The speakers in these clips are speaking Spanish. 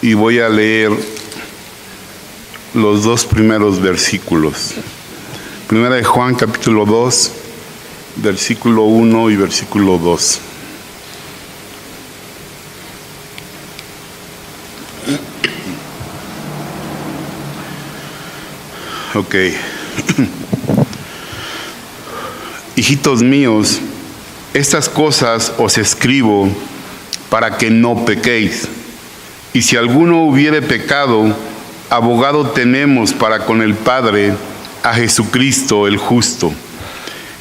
y voy a leer los dos primeros versículos. Primera de Juan, capítulo 2, versículo 1 y versículo 2. Ok. Hijitos míos, estas cosas os escribo para que no pequéis. Y si alguno hubiere pecado, abogado tenemos para con el Padre, a Jesucristo el justo.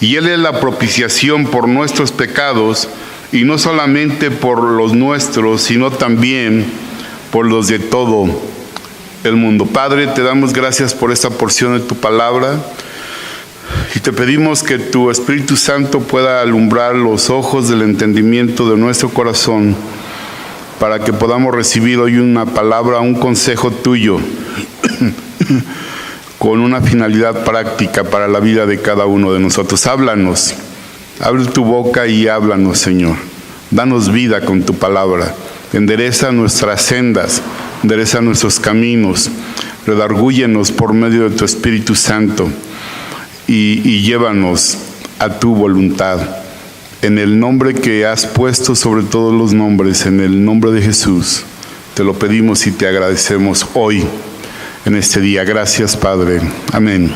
Y Él es la propiciación por nuestros pecados, y no solamente por los nuestros, sino también por los de todo el mundo. Padre, te damos gracias por esta porción de tu palabra, y te pedimos que tu Espíritu Santo pueda alumbrar los ojos del entendimiento de nuestro corazón, para que podamos recibir hoy una palabra, un consejo tuyo, con una finalidad práctica para la vida de cada uno de nosotros. Háblanos, abre tu boca y háblanos, Señor. Danos vida con tu palabra. Endereza nuestras sendas, endereza nuestros caminos, redargúyenos por medio de tu Espíritu Santo y llévanos a tu voluntad. En el nombre que has puesto sobre todos los nombres, en el nombre de Jesús, te lo pedimos y te agradecemos hoy, en este día. Gracias, Padre. Amén.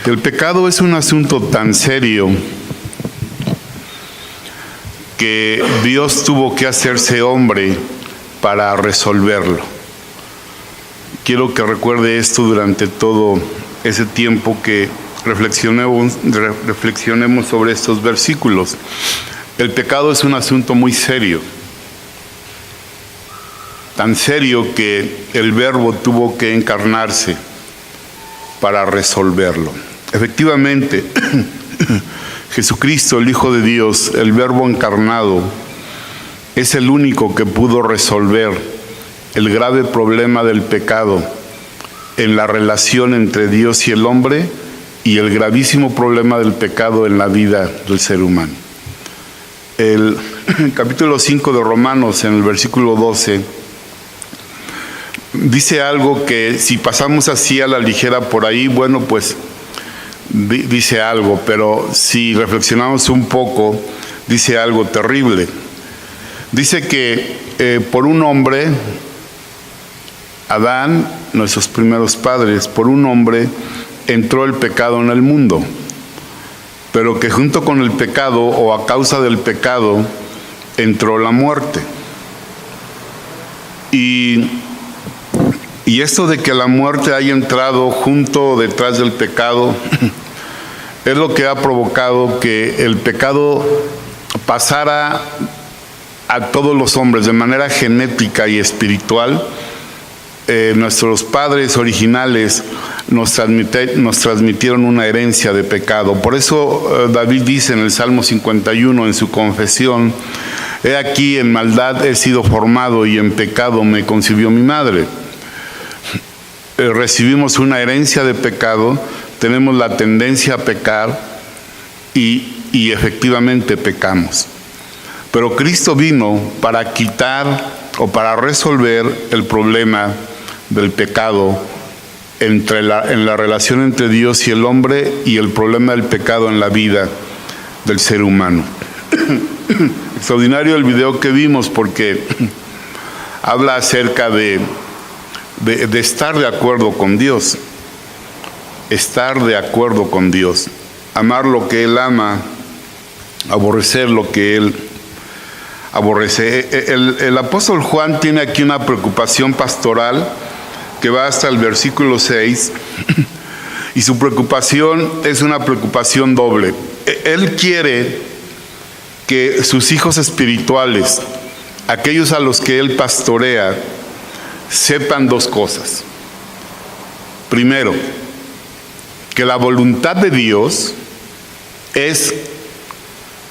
El pecado es un asunto tan serio que Dios tuvo que hacerse hombre para resolverlo. Quiero que recuerde esto durante todo ese tiempo que reflexionemos sobre estos versículos. El pecado es un asunto muy serio, tan serio que el Verbo tuvo que encarnarse para resolverlo. Efectivamente, Jesucristo, el Hijo de Dios, el Verbo encarnado, es el único que pudo resolver el grave problema del pecado en la relación entre Dios y el hombre, y el gravísimo problema del pecado en la vida del ser humano. El capítulo 5 de Romanos, en el versículo 12, dice algo que si pasamos así a la ligera por ahí, bueno, pues dice algo, pero si reflexionamos un poco, dice algo terrible. Dice que por un hombre, Adán, nuestros primeros padres, por un hombre entró el pecado en el mundo, pero que junto con el pecado, o a causa del pecado, entró la muerte. Y esto de que la muerte haya entrado junto detrás del pecado es lo que ha provocado que el pecado pasara a todos los hombres de manera genética y espiritual. Nuestros padres originales nos transmitieron una herencia de pecado. Por eso David dice en el Salmo 51, en su confesión: he aquí, en maldad he sido formado, y en pecado me concibió mi madre. Recibimos una herencia de pecado, tenemos la tendencia a pecar y efectivamente pecamos. Pero Cristo vino para quitar o para resolver el problema del pecado en la relación entre Dios y el hombre, y el problema del pecado en la vida del ser humano. Extraordinario el video que vimos, porque habla acerca de estar de acuerdo con Dios. Estar de acuerdo con Dios. Amar lo que Él ama, aborrecer lo que Él aborrece. El apóstol Juan tiene aquí una preocupación pastoral que va hasta el versículo 6, y su preocupación es una preocupación doble. Él quiere que sus hijos espirituales, aquellos a los que él pastorea, sepan dos cosas. Primero, que la voluntad de Dios es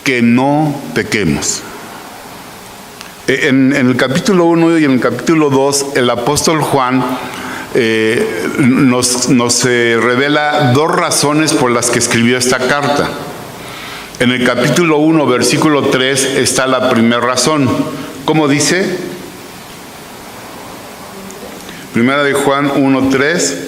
que no pequemos. En el capítulo 1 y en el capítulo 2, el apóstol Juan nos revela dos razones por las que escribió esta carta. En el capítulo 1, versículo 3, está la primera razón: ¿Cómo dice? Primera de Juan 1:3.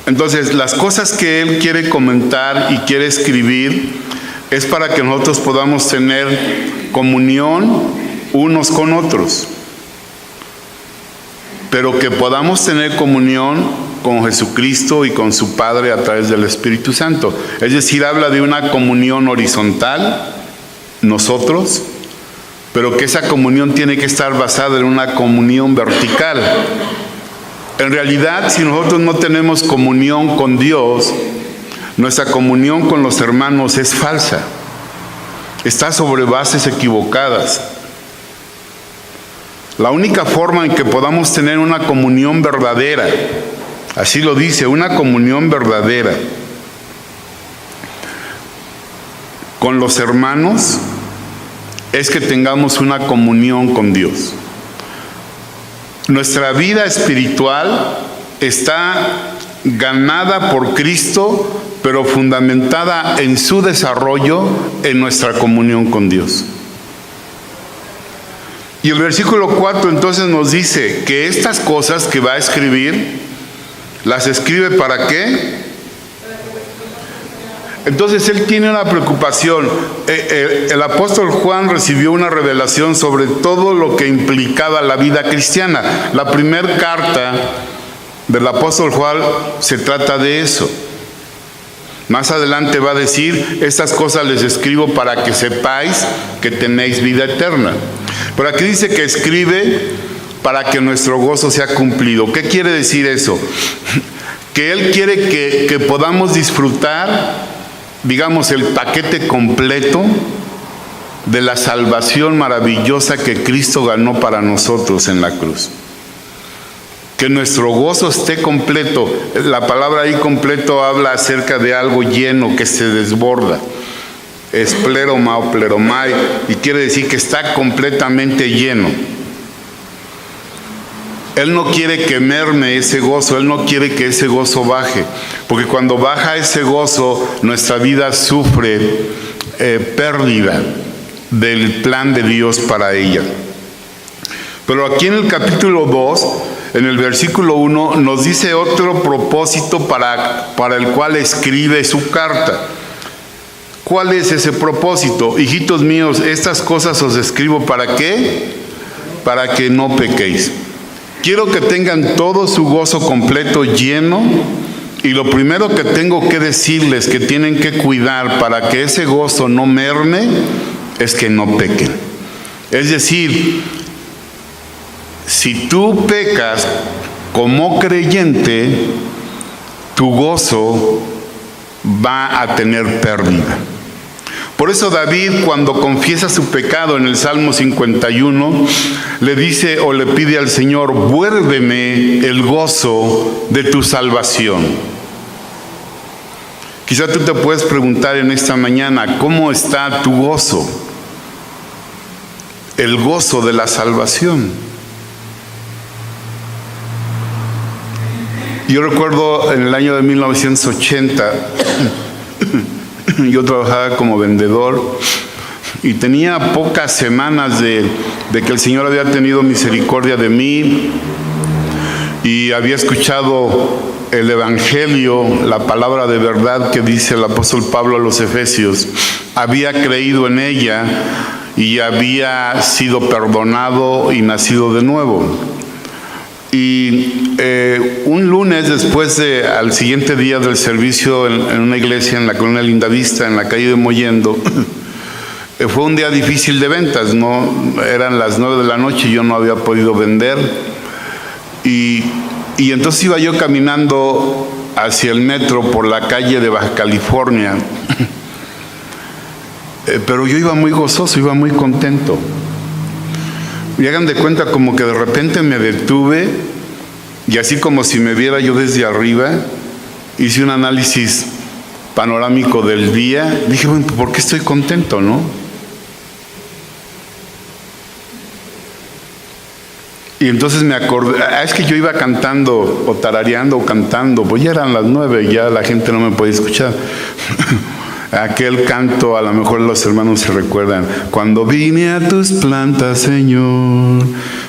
Entonces, las cosas que él quiere comentar y quiere escribir es para que nosotros podamos tener comunión unos con otros, pero que podamos tener comunión con Jesucristo y con su Padre a través del Espíritu Santo. Es decir, habla de una comunión horizontal, nosotros, pero que esa comunión tiene que estar basada en una comunión vertical. En realidad, si nosotros no tenemos comunión con Dios, nuestra comunión con los hermanos es falsa. Está sobre bases equivocadas. La única forma en que podamos tener una comunión verdadera, así lo dice, una comunión verdadera con los hermanos, es que tengamos una comunión con Dios. Nuestra vida espiritual está ganada por Cristo, pero fundamentada en su desarrollo en nuestra comunión con Dios. Y el versículo 4 entonces nos dice que estas cosas que va a escribir, las escribe ¿para qué? Entonces él tiene una preocupación. El apóstol Juan recibió una revelación sobre todo lo que implicaba la vida cristiana. La primera carta del apóstol Juan se trata de eso. Más adelante va a decir, estas cosas les escribo para que sepáis que tenéis vida eterna. Pero aquí dice que escribe para que nuestro gozo sea cumplido. ¿Qué quiere decir eso? Que él quiere que podamos disfrutar, digamos, el paquete completo de la salvación maravillosa que Cristo ganó para nosotros en la cruz. Que nuestro gozo esté completo. La palabra ahí completo habla acerca de algo lleno que se desborda. Es pleroma o pleromai, y quiere decir que está completamente lleno. Él no quiere que merme ese gozo, Él no quiere que ese gozo baje, porque cuando baja ese gozo, nuestra vida sufre pérdida del plan de Dios para ella. Pero aquí en el capítulo 2, en el versículo 1, nos dice otro propósito para el cual escribe su carta. ¿Cuál es ese propósito? Hijitos míos, estas cosas os escribo ¿para qué? Para que no pequéis. Quiero que tengan todo su gozo completo, lleno, y lo primero que tengo que decirles que tienen que cuidar para que ese gozo no merme es que no pequen. Es decir, si tú pecas como creyente, tu gozo va a tener pérdida. Por eso David, cuando confiesa su pecado en el Salmo 51, le dice o le pide al Señor, vuélveme el gozo de tu salvación. Quizá tú te puedes preguntar en esta mañana, ¿cómo está tu gozo? El gozo de la salvación. Yo recuerdo en el año de 1980, yo trabajaba como vendedor y tenía pocas semanas de que el Señor había tenido misericordia de mí y había escuchado el Evangelio, la palabra de verdad que dice el apóstol Pablo a los Efesios. Había creído en ella y había sido perdonado y nacido de nuevo. Y un lunes después al siguiente día del servicio en una iglesia en la colonia Lindavista, en la calle de Mollendo, fue un día difícil de ventas, no eran las 9 de la noche y yo no había podido vender. Y entonces iba yo caminando hacia el metro por la calle de Baja California, pero yo iba muy gozoso, iba muy contento. Y hagan de cuenta como que de repente me detuve y así como si me viera yo desde arriba, hice un análisis panorámico del día. Dije, bueno, ¿por qué estoy contento, no? Y entonces me acordé, es que yo iba cantando o tarareando o cantando, pues ya eran las 9, ya la gente no me podía escuchar. Aquel canto, a lo mejor los hermanos se recuerdan. Cuando vine a tus plantas, Señor,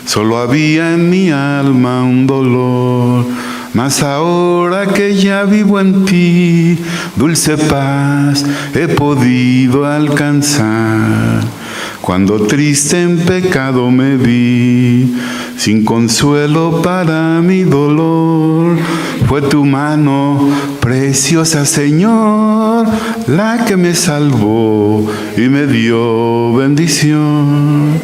solo había en mi alma un dolor. Mas ahora que ya vivo en ti, dulce paz he podido alcanzar. Cuando triste en pecado me vi, sin consuelo para mi dolor, fue tu mano preciosa, Señor, la que me salvó y me dio bendición.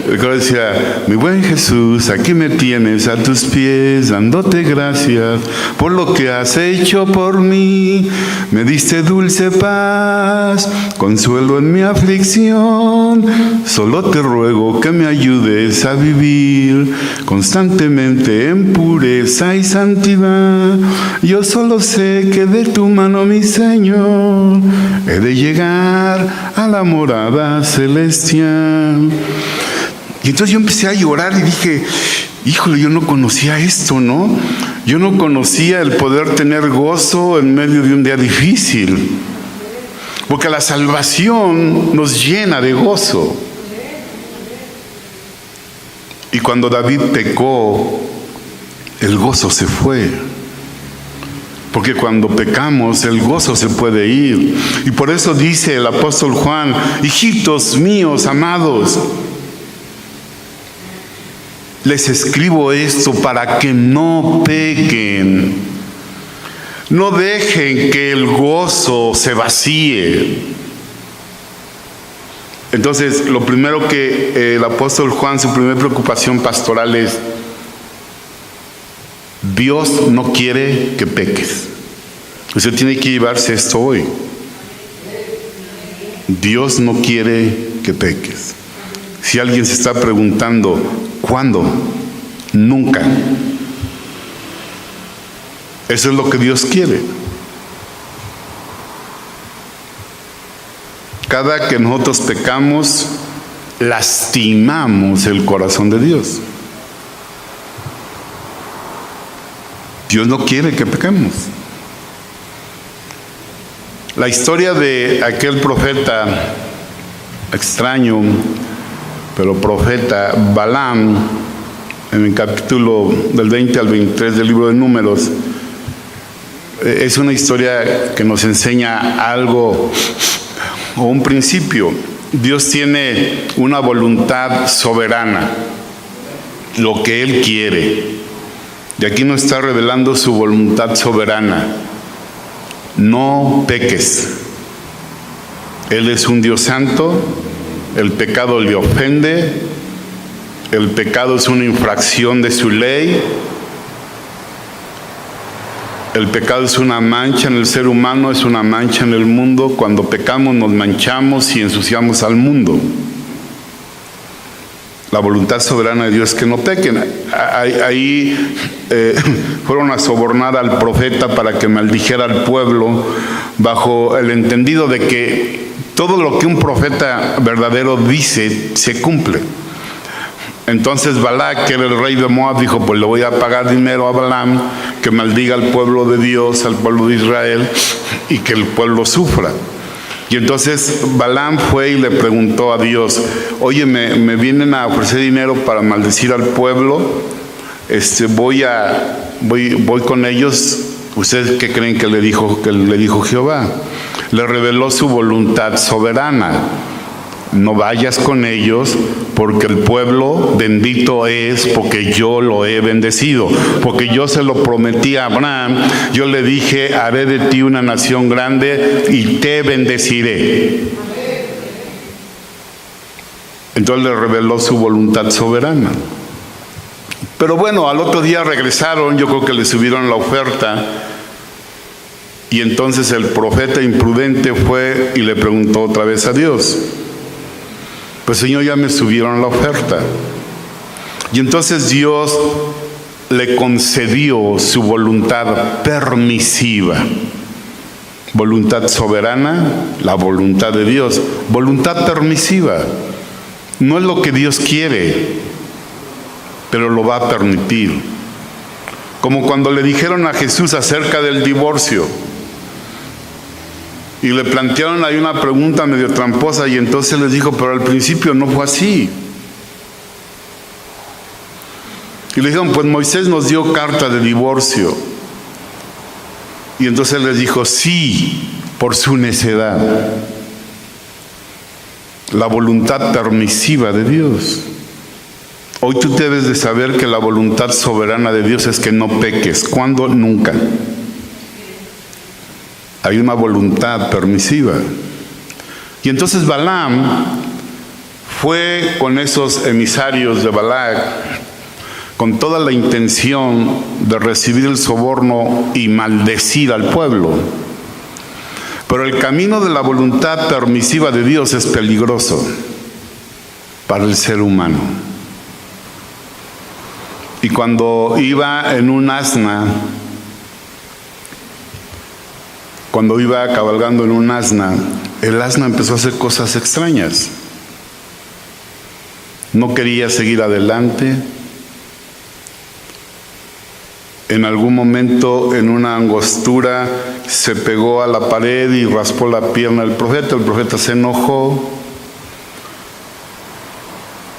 Decía, mi buen Jesús, aquí me tienes a tus pies, dándote gracias por lo que has hecho por mí. Me diste dulce paz, consuelo en mi aflicción. Solo te ruego que me ayudes a vivir constantemente en pureza y santidad. Yo solo sé que de tu mano, mi Señor, he de llegar a la morada celestial. Y entonces yo empecé a llorar y dije, híjole, yo no conocía esto, ¿no? Yo no conocía el poder tener gozo en medio de un día difícil. Porque la salvación nos llena de gozo. Y cuando David pecó, el gozo se fue. Porque cuando pecamos, el gozo se puede ir. Y por eso dice el apóstol Juan, hijitos míos amados, les escribo esto para que no pequen. No dejen que el gozo se vacíe. Entonces, lo primero que el apóstol Juan, su primera preocupación pastoral es: Dios no quiere que peques. Usted tiene que llevarse esto hoy. Dios no quiere que peques. Si alguien se está preguntando, ¿cuándo? Nunca. Eso es lo que Dios quiere. Cada que nosotros pecamos, lastimamos el corazón de Dios. Dios no quiere que pequemos. La historia de aquel profeta extraño, pero profeta, Balaam, en el capítulo del 20 al 23 del libro de Números, es una historia que nos enseña algo o un principio. Dios tiene una voluntad soberana, lo que Él quiere. Y aquí nos está revelando su voluntad soberana. No peques. Él es un Dios santo. El pecado le ofende. El pecado es una infracción de su ley. El pecado es una mancha en el ser humano, es una mancha en el mundo. Cuando pecamos nos manchamos y ensuciamos al mundo. La voluntad soberana de Dios es que no pequen. Ahí fueron a sobornar al profeta para que maldijera al pueblo, bajo el entendido de que todo lo que un profeta verdadero dice se cumple. Entonces Balac, que era el rey de Moab, dijo: pues le voy a pagar dinero a Balaam, que maldiga al pueblo de Dios, al pueblo de Israel, y que el pueblo sufra. Y entonces Balaam fue y le preguntó a Dios: oye, me vienen a ofrecer dinero para maldecir al pueblo, voy con ellos. ¿Ustedes qué creen que le dijo Jehová? Le reveló su voluntad soberana: no vayas con ellos, porque el pueblo bendito es porque yo lo he bendecido, porque yo se lo prometí a Abraham. Yo le dije: haré de ti una nación grande y te bendeciré. Entonces le reveló su voluntad soberana. Pero bueno, al otro día regresaron, yo creo que le subieron la oferta, y entonces el profeta imprudente fue y le preguntó otra vez a Dios: pues Señor, ya me subieron la oferta. Y entonces Dios le concedió su voluntad permisiva. Voluntad soberana, la voluntad de Dios. Voluntad permisiva. No es lo que Dios quiere. pero lo va a permitir. Como cuando le dijeron a Jesús acerca del divorcio y le plantearon ahí una pregunta medio tramposa, y entonces les dijo, pero al principio no fue así. Y le dijeron, pues Moisés nos dio carta de divorcio. Y entonces les dijo, sí, por su necedad. La voluntad permisiva de Dios. Hoy tú debes de saber que la voluntad soberana de Dios es que no peques. ¿Cuándo? Nunca. Hay una voluntad permisiva. Y entonces Balaam fue con esos emisarios de Balac con toda la intención de recibir el soborno y maldecir al pueblo. Pero el camino de la voluntad permisiva de Dios es peligroso para el ser humano. Y cuando iba en un asna, cuando iba cabalgando en un asna, el asna empezó a hacer cosas extrañas. No quería seguir adelante. En algún momento, en una angostura, se pegó a la pared y raspó la pierna del profeta. El profeta se enojó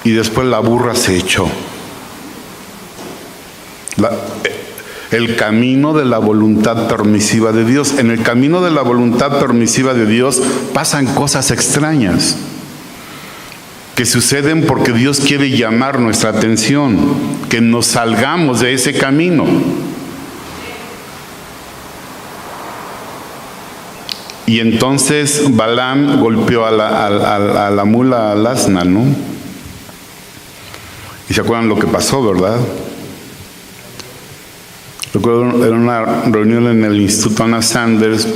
y después la burra se echó. El camino de la voluntad permisiva de Dios. En el camino de la voluntad permisiva de Dios pasan cosas extrañas que suceden porque Dios quiere llamar nuestra atención, que nos salgamos de ese camino. Y entonces Balaam golpeó a la mula, al asna, ¿no? Y se acuerdan lo que pasó, ¿verdad? Recuerdo en una reunión en el Instituto Anna Sanders,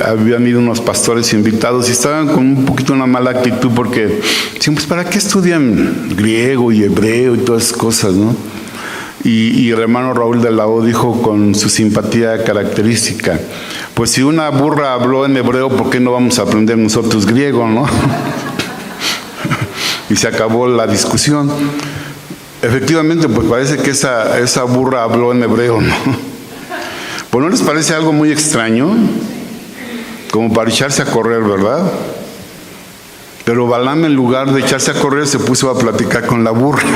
habían ido unos pastores invitados y estaban con un poquito una mala actitud porque decían, pues ¿para qué estudian griego y hebreo y todas esas cosas, no? Y el hermano Raúl de la O dijo con su simpatía característica, pues si una burra habló en hebreo, ¿por qué no vamos a aprender nosotros griego, no? Y se acabó la discusión. Efectivamente, pues parece que esa burra habló en hebreo, ¿no? Pues ¿no les parece algo muy extraño? Como para echarse a correr, ¿verdad? Pero Balaam, en lugar de echarse a correr, se puso a platicar con la burra.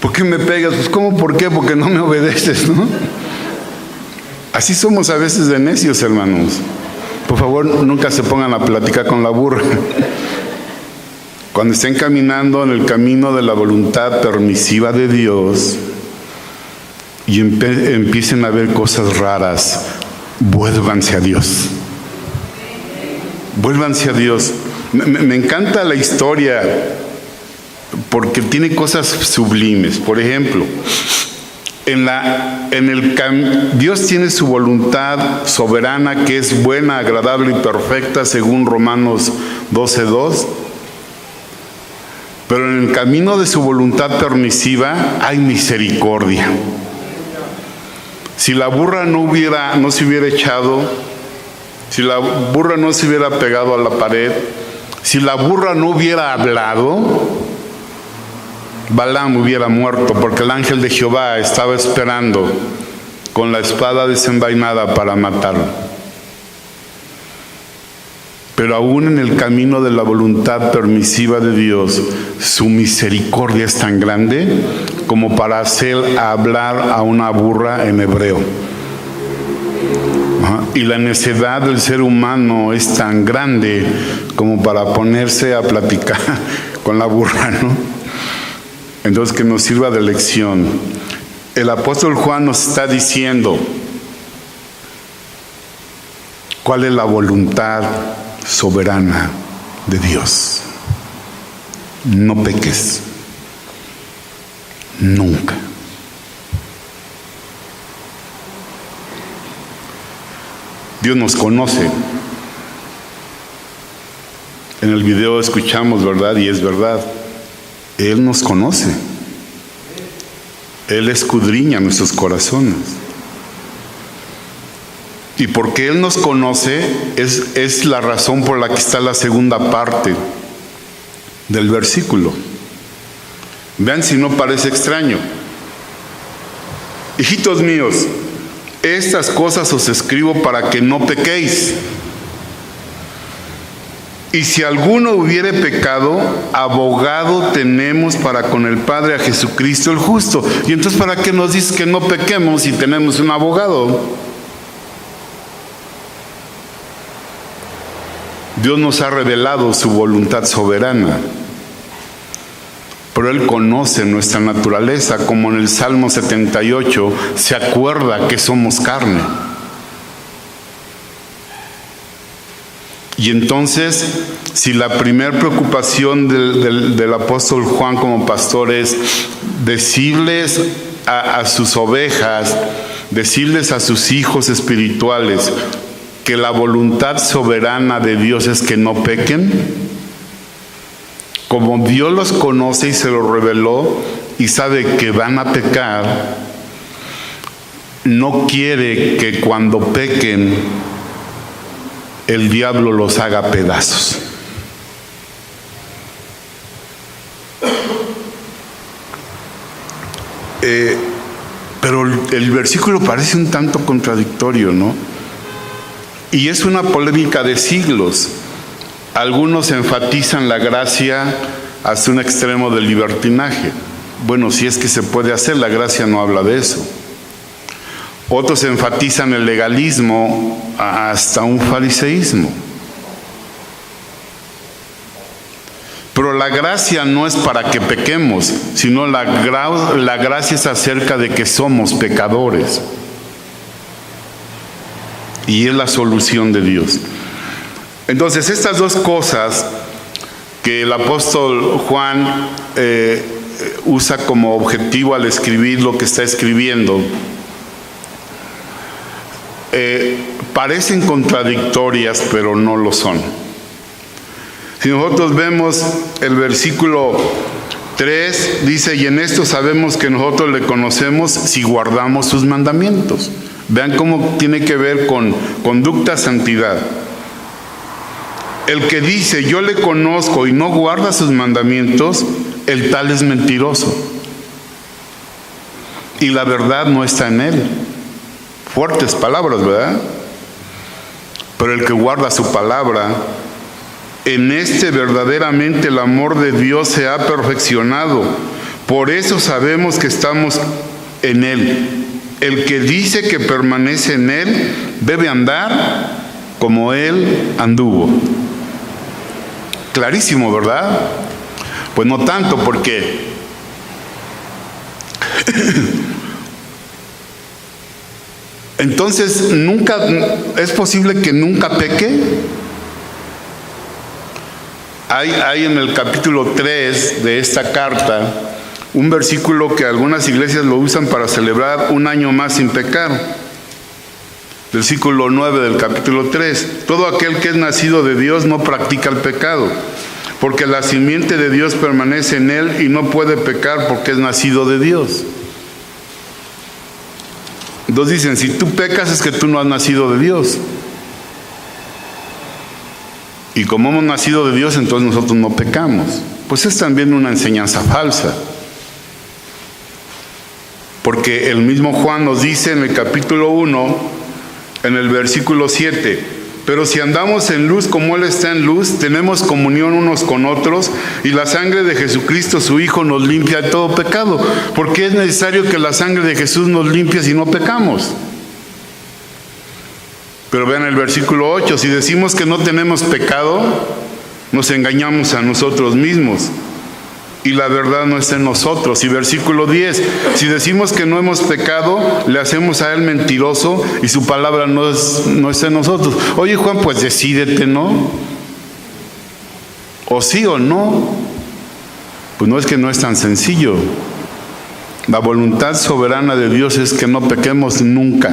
¿Por qué me pegas? Pues ¿cómo? ¿Por qué? Porque no me obedeces, ¿no? Así somos a veces de necios, hermanos. Por favor, nunca se pongan a platicar con la burra. Cuando estén caminando en el camino de la voluntad permisiva de Dios y empiecen a ver cosas raras, vuélvanse a Dios. Vuélvanse a Dios. Me encanta la historia porque tiene cosas sublimes. Por ejemplo, Dios tiene su voluntad soberana que es buena, agradable y perfecta según Romanos 12:2. Pero en el camino de su voluntad permisiva hay misericordia. Si la burra no se hubiera echado, si la burra no se hubiera pegado a la pared, si la burra no hubiera hablado, Balaam hubiera muerto, porque el ángel de Jehová estaba esperando con la espada desenvainada para matarlo. Pero aún en el camino de la voluntad permisiva de Dios, su misericordia es tan grande como para hacer hablar a una burra en hebreo. Y la necedad del ser humano es tan grande como para ponerse a platicar con la burra, ¿no? Entonces, que nos sirva de lección. El apóstol Juan nos está diciendo cuál es la voluntad soberana de Dios. No peques. Nunca. Dios nos conoce. En el video escuchamos, ¿verdad? Y es verdad. Él nos conoce. Él escudriña nuestros corazones. Y porque Él nos conoce, es la razón por la que está la segunda parte del versículo. Vean si no parece extraño. Hijitos míos, estas cosas os escribo para que no pequéis. Y si alguno hubiere pecado, abogado tenemos para con el Padre a Jesucristo el justo. Y entonces, ¿para qué nos dice que no pequemos si tenemos un abogado? Dios nos ha revelado su voluntad soberana, pero Él conoce nuestra naturaleza, como en el Salmo 78 se acuerda que somos carne. Y entonces, si la primera preocupación del apóstol Juan como pastor es decirles a sus ovejas, decirles a sus hijos espirituales que la voluntad soberana de Dios es que no pequen, como Dios los conoce y se los reveló y sabe que van a pecar, no quiere que cuando pequen el diablo los haga pedazos. Pero el versículo parece un tanto contradictorio, ¿no? Y es una polémica de siglos. Algunos enfatizan la gracia hasta un extremo del libertinaje. Bueno, si es que se puede hacer, la gracia no habla de eso. Otros enfatizan el legalismo hasta un fariseísmo. Pero la gracia no es para que pequemos, sino la gracia es acerca de que somos pecadores. Y es la solución de Dios. Entonces, estas dos cosas que el apóstol Juan usa como objetivo al escribir lo que está escribiendo, parecen contradictorias, pero no lo son. Si nosotros vemos el versículo 3, dice, y en esto sabemos que nosotros le conocemos si guardamos sus mandamientos. Vean cómo tiene que ver con conducta, santidad. El que dice, yo le conozco y no guarda sus mandamientos, el tal es mentiroso. Y la verdad no está en él. Fuertes palabras, ¿verdad? Pero el que guarda su palabra, en este verdaderamente el amor de Dios se ha perfeccionado. Por eso sabemos que estamos en Él. El que dice que permanece en Él debe andar como Él anduvo. Clarísimo, ¿verdad? Pues no tanto, porque entonces nunca es posible que nunca peque. Hay en el capítulo 3 de esta carta un versículo que algunas iglesias lo usan para celebrar un año más sin pecar. Versículo 9 del capítulo 3. Todo aquel que es nacido de Dios no practica el pecado, porque la simiente de Dios permanece en él y no puede pecar porque es nacido de Dios. Entonces dicen, si tú pecas es que tú no has nacido de Dios. Y como hemos nacido de Dios, entonces nosotros no pecamos. Pues es también una enseñanza falsa. Porque el mismo Juan nos dice en el capítulo 1, en el versículo 7, pero si andamos en luz como Él está en luz, tenemos comunión unos con otros, y la sangre de Jesucristo, su Hijo, nos limpia de todo pecado. ¿Por qué es necesario que la sangre de Jesús nos limpie si no pecamos? Pero vean el versículo 8, si decimos que no tenemos pecado, nos engañamos a nosotros mismos y la verdad no está en nosotros. Y versículo 10, si decimos que no hemos pecado, le hacemos a Él mentiroso y su palabra no está en nosotros. Oye, Juan, pues decídete, ¿no? O sí o no. Pues no, es que no es tan sencillo. La voluntad soberana de Dios es que no pequemos nunca,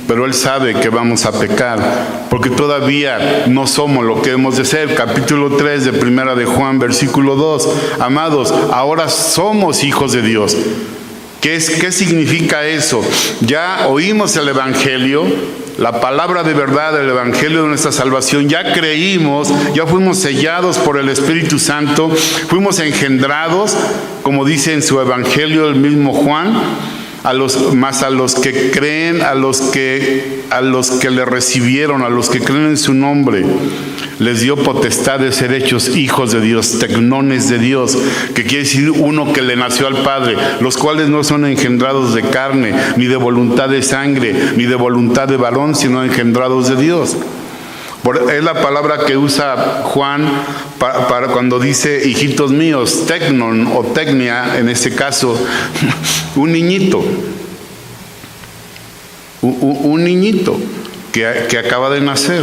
pero Él sabe que vamos a pecar, porque todavía no somos lo que hemos de ser. Capítulo 3 de Primera de Juan, versículo 2. Amados, ahora somos hijos de Dios. ¿Qué significa eso? Ya oímos el Evangelio, la palabra de verdad, el evangelio de nuestra salvación, ya creímos, ya fuimos sellados por el Espíritu Santo, fuimos engendrados, como dice en su evangelio el mismo Juan, a los que creen, a los que le recibieron, a los que creen en su nombre, les dio potestad de ser hechos hijos de Dios, tecnones de Dios, que quiere decir uno que le nació al Padre, los cuales no son engendrados de carne, ni de voluntad de sangre, ni de voluntad de varón, sino engendrados de Dios. Es la palabra que usa Juan para cuando dice hijitos míos, tecnon o tecnia, en este caso, un niñito. Un niñito que acaba de nacer.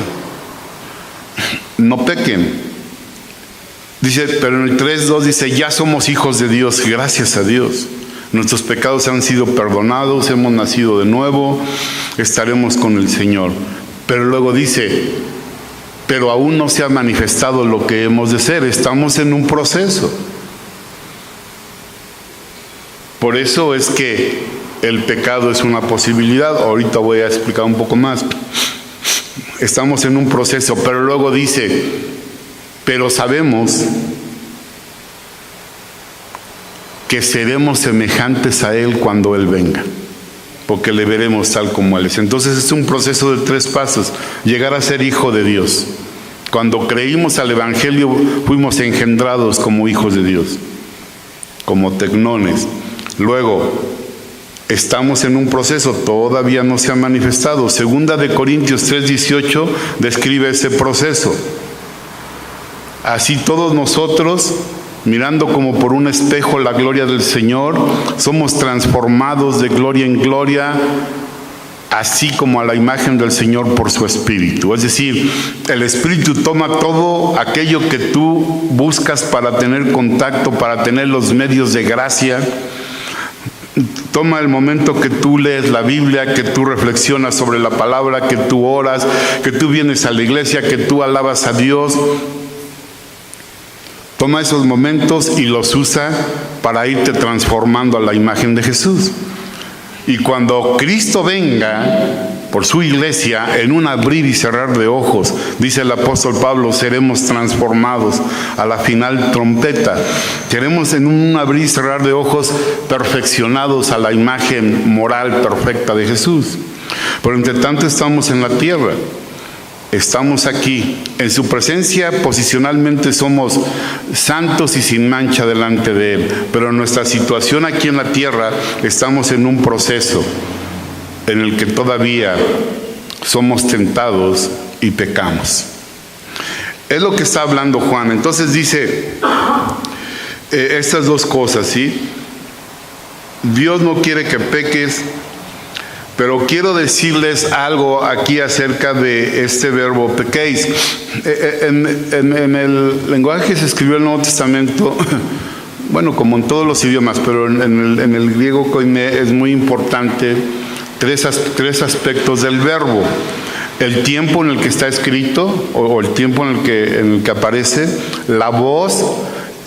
No pequen. Dice, pero en el 3:2 dice, ya somos hijos de Dios, gracias a Dios. Nuestros pecados han sido perdonados, hemos nacido de nuevo, estaremos con el Señor. Pero luego dice, pero aún no se ha manifestado lo que hemos de ser, estamos en un proceso. Por eso es que el pecado es una posibilidad. Ahorita voy a explicar un poco más. Estamos en un proceso, pero luego dice, pero sabemos que seremos semejantes a Él cuando Él venga, porque le veremos tal como Él es. Entonces es un proceso de 3 pasos, llegar a ser hijo de Dios. Cuando creímos al Evangelio, fuimos engendrados como hijos de Dios, como tecnones. Luego, estamos en un proceso, todavía no se ha manifestado. Segunda de Corintios 3:18 describe ese proceso. Así todos nosotros, mirando como por un espejo la gloria del Señor, somos transformados de gloria en gloria, así como a la imagen del Señor por su Espíritu. Es decir, el Espíritu toma todo aquello que tú buscas para tener contacto, para tener los medios de gracia. Toma el momento que tú lees la Biblia, que tú reflexionas sobre la palabra, que tú oras, que tú vienes a la iglesia, que tú alabas a Dios. Toma esos momentos y los usa para irte transformando a la imagen de Jesús. Y cuando Cristo venga por su iglesia, en un abrir y cerrar de ojos, dice el apóstol Pablo, seremos transformados a la final trompeta. Seremos en un abrir y cerrar de ojos perfeccionados a la imagen moral perfecta de Jesús. Pero entre tanto estamos en la tierra. Estamos aquí, en su presencia posicionalmente somos santos y sin mancha delante de Él, pero en nuestra situación aquí en la tierra estamos en un proceso en el que todavía somos tentados y pecamos. Es lo que está hablando Juan. Entonces dice estas 2 cosas, ¿sí? Dios no quiere que peques. Pero quiero decirles algo aquí acerca de este verbo pequéis. En el lenguaje que se escribió el Nuevo Testamento, bueno, como en todos los idiomas, pero en el griego koiné es muy importante tres aspectos del verbo. El tiempo en el que está escrito, o el tiempo en el que aparece, la voz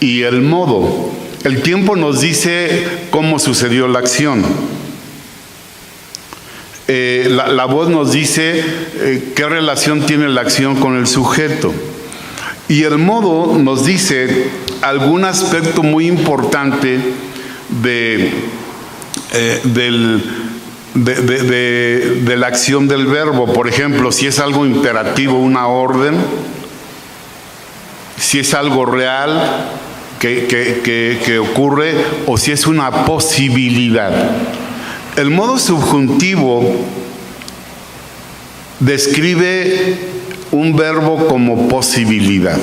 y el modo. El tiempo nos dice cómo sucedió la acción. La voz nos dice qué relación tiene la acción con el sujeto. Y el modo nos dice algún aspecto muy importante de la acción del verbo. Por ejemplo, si es algo imperativo, una orden, si es algo real que ocurre, o si es una posibilidad. El modo subjuntivo describe un verbo como posibilidad.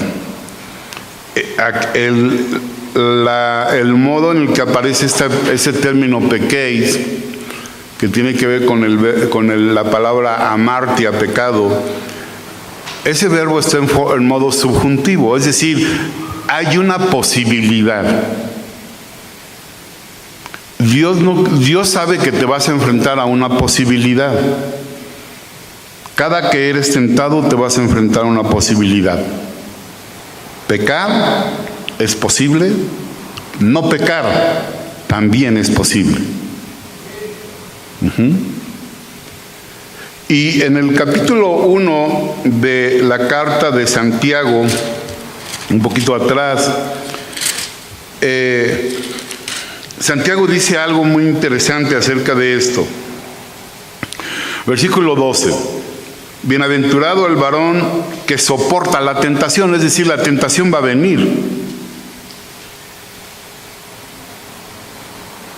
El modo en el que aparece ese término pequéis, que tiene que ver con la palabra amartia, pecado, ese verbo está en modo subjuntivo, es decir, hay una posibilidad. Dios sabe que te vas a enfrentar a una posibilidad. Cada que eres tentado te vas a enfrentar a una posibilidad. Pecar es posible, no pecar también es posible. Y en el capítulo 1 de la carta de Santiago, un poquito atrás, Santiago dice algo muy interesante acerca de esto. Versículo 12. Bienaventurado el varón que soporta la tentación, es decir, la tentación va a venir.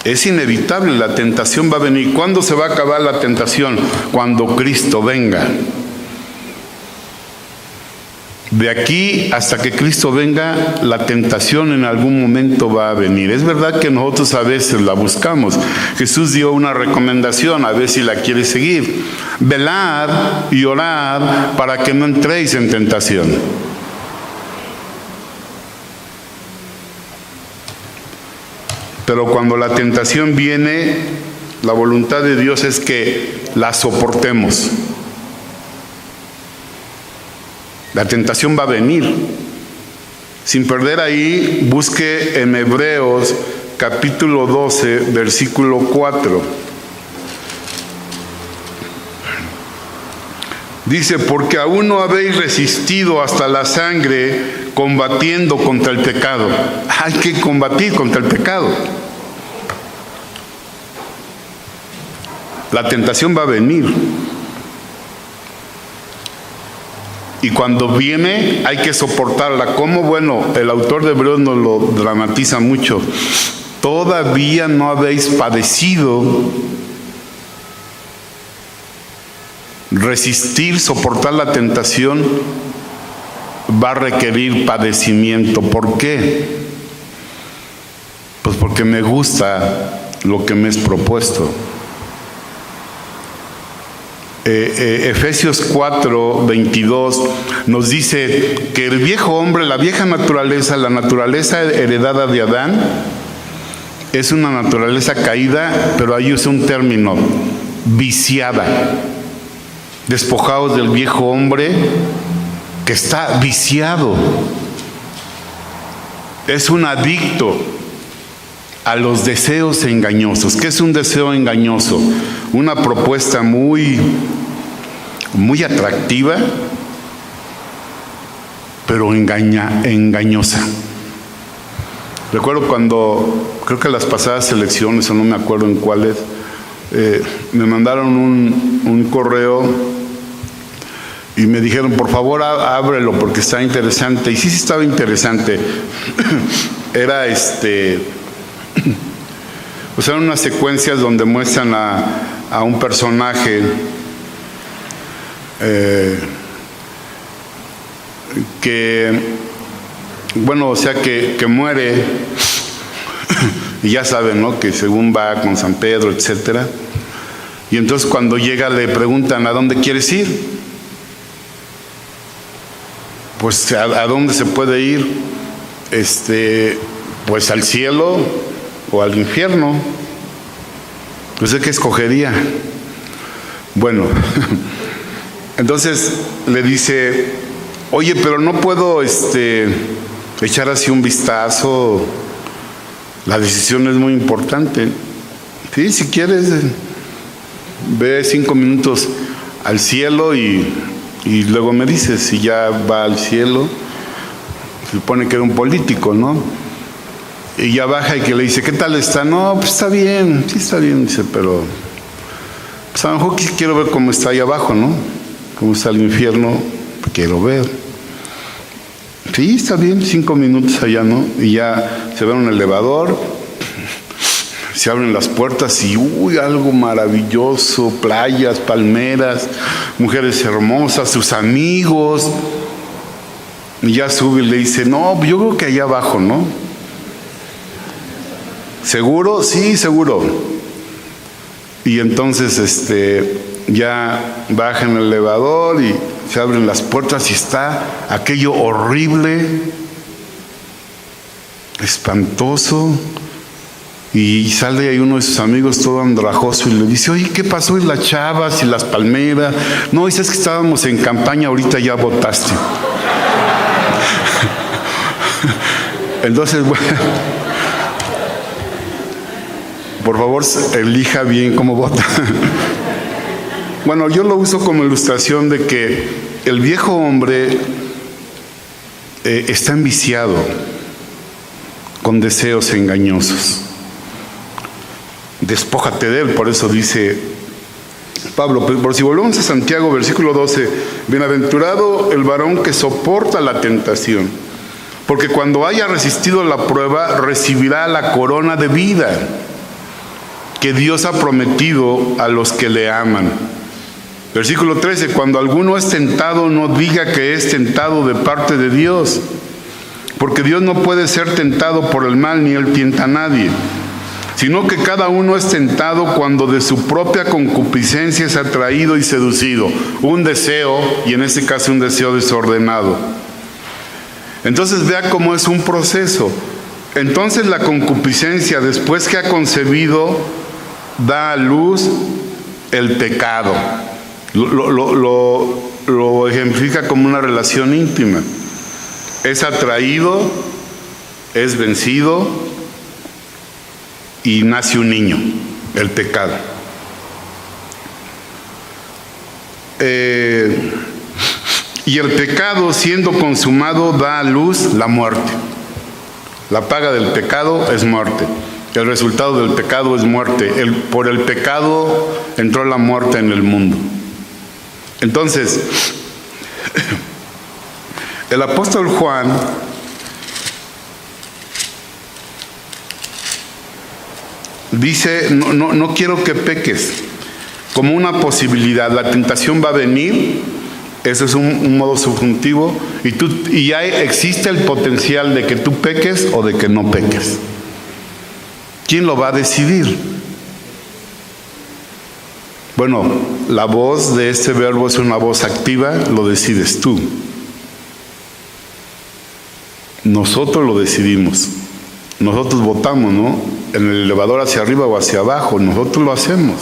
Es inevitable, la tentación va a venir. ¿Cuándo se va a acabar la tentación? Cuando Cristo venga. De aquí hasta que Cristo venga, la tentación en algún momento va a venir. Es verdad que nosotros a veces la buscamos. Jesús dio una recomendación, a ver si la quiere seguir. Velad y orad para que no entréis en tentación. Pero cuando la tentación viene, la voluntad de Dios es que la soportemos. La tentación va a venir. Sin perder ahí, busque en Hebreos capítulo 12, versículo 4. Dice, porque aún no habéis resistido hasta la sangre combatiendo contra el pecado. Hay que combatir contra el pecado. La tentación va a venir. Y cuando viene hay que soportarla. ¿Cómo? Bueno, el autor de Hebreos nos lo dramatiza mucho. Todavía no habéis padecido. Resistir, soportar la tentación va a requerir padecimiento. ¿Por qué? Pues porque me gusta lo que me es propuesto. Efesios 4, 22 nos dice que el viejo hombre, la vieja naturaleza, la naturaleza heredada de Adán, es una naturaleza caída, pero ahí usa un término, viciada. Despojados del viejo hombre que está viciado. Es un adicto a los deseos engañosos. ¿Qué es un deseo engañoso? Una propuesta muy atractiva, pero engañosa. Recuerdo cuando, creo que las pasadas elecciones, o no me acuerdo en cuáles, me mandaron un correo y me dijeron, por favor, ábrelo porque está interesante. Y sí estaba interesante. Era pues eran unas secuencias donde muestran a un personaje que, bueno, o sea, que muere, y ya saben, ¿no?, que según va con San Pedro, etcétera. Y entonces cuando llega le preguntan, ¿a dónde quieres ir? Pues, ¿a dónde se puede ir? Pues al cielo o al infierno. Pues, ¿qué escogería? Bueno, entonces le dice, oye, pero no puedo echar así un vistazo, la decisión es muy importante. Sí, si quieres, ve 5 minutos al cielo y luego me dices. Si ya va al cielo, se supone que era un político, ¿no? Y ya baja y que le dice, ¿qué tal está? No, pues está bien, sí está bien, dice, pero pues a lo mejor quiero ver cómo está ahí abajo, ¿no? Cómo está el infierno, quiero ver. Sí, está bien, 5 minutos allá, ¿no? Y ya se ve un elevador, se abren las puertas y algo maravilloso, playas, palmeras, mujeres hermosas, sus amigos. Y ya sube y le dice, no, yo creo que allá abajo, ¿no? ¿Seguro? Sí, seguro. Y entonces ya baja en el elevador y se abren las puertas y está aquello horrible, espantoso. Y sale ahí uno de sus amigos todo andrajoso y le dice, oye, ¿qué pasó? ¿Y las chavas y las palmeras? No, dices que estábamos en campaña, ahorita ya votaste. Entonces, bueno, por favor, elija bien cómo vota. Bueno, yo lo uso como ilustración de que el viejo hombre está enviciado con deseos engañosos. Despójate de él, por eso dice Pablo. Por si volvemos a Santiago, versículo 12, bienaventurado el varón que soporta la tentación, porque cuando haya resistido la prueba, recibirá la corona de vida que Dios ha prometido a los que le aman. Versículo 13, cuando alguno es tentado, no diga que es tentado de parte de Dios, porque Dios no puede ser tentado por el mal, ni él tienta a nadie, sino que cada uno es tentado cuando de su propia concupiscencia es atraído y seducido. Un deseo, y en este caso un deseo desordenado. Entonces vea cómo es un proceso. Entonces la concupiscencia, después que ha concebido, da a luz el pecado. Lo ejemplifica como una relación íntima. Es atraído, es vencido y nace un niño, el pecado. Y el pecado, siendo consumado, da a luz la muerte. La paga del pecado es muerte. El resultado del pecado es muerte. Por el pecado entró la muerte en el mundo. Entonces, el apóstol Juan dice, no quiero que peques, como una posibilidad. La tentación va a venir, eso es un modo subjuntivo, y ya existe el potencial de que tú peques o de que no peques. ¿Quién lo va a decidir? Bueno, la voz de este verbo es una voz activa, lo decides tú. Nosotros lo decidimos. Nosotros votamos, ¿no? En el elevador hacia arriba o hacia abajo, nosotros lo hacemos.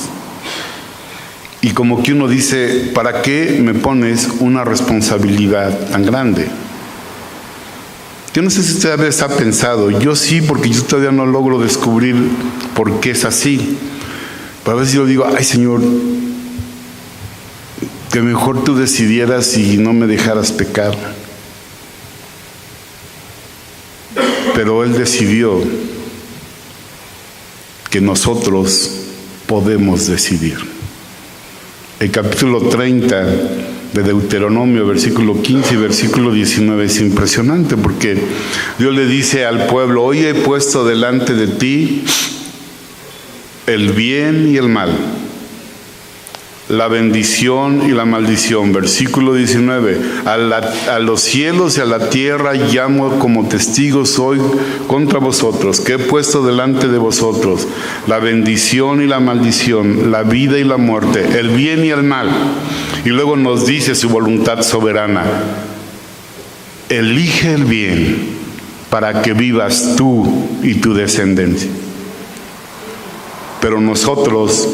Y como que uno dice, ¿para qué me pones una responsabilidad tan grande? Yo no sé si usted está pensado, yo sí, porque yo todavía no logro descubrir por qué es así. Pero a veces yo digo, ay Señor, que mejor tú decidieras y no me dejaras pecar. Pero Él decidió que nosotros podemos decidir. El capítulo 30 de Deuteronomio, versículo 15 y versículo 19 es impresionante, porque Dios le dice al pueblo, hoy he puesto delante de ti el bien y el mal, la bendición y la maldición. Versículo 19, a los cielos y a la tierra llamo como testigos hoy contra vosotros, que he puesto delante de vosotros la bendición y la maldición, la vida y la muerte, el bien y el mal. Y luego nos dice su voluntad soberana, elige el bien para que vivas tú y tu descendencia. Pero nosotros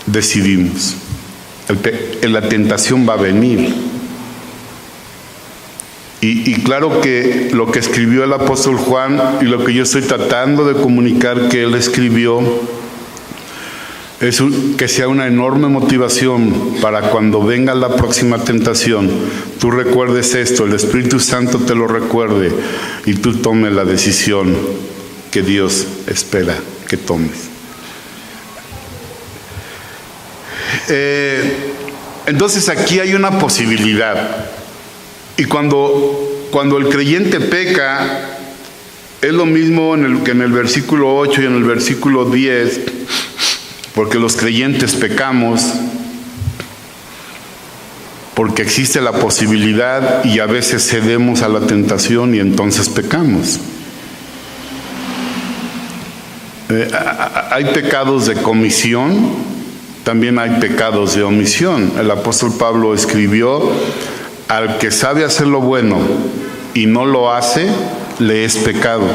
decidimos. La tentación va a venir. Y claro que lo que escribió el apóstol Juan y lo que yo estoy tratando de comunicar que él escribió es que sea una enorme motivación para cuando venga la próxima tentación, tú recuerdes esto, el Espíritu Santo te lo recuerde y tú tomes la decisión que Dios espera que tomes. Entonces aquí hay una posibilidad, y cuando el creyente peca es lo mismo que en el versículo 8 y en el versículo 10, porque los creyentes pecamos porque existe la posibilidad y a veces cedemos a la tentación y entonces pecamos. Hay pecados de comisión, también hay pecados de omisión. El apóstol Pablo escribió, al que sabe hacer lo bueno y no lo hace, le es pecado.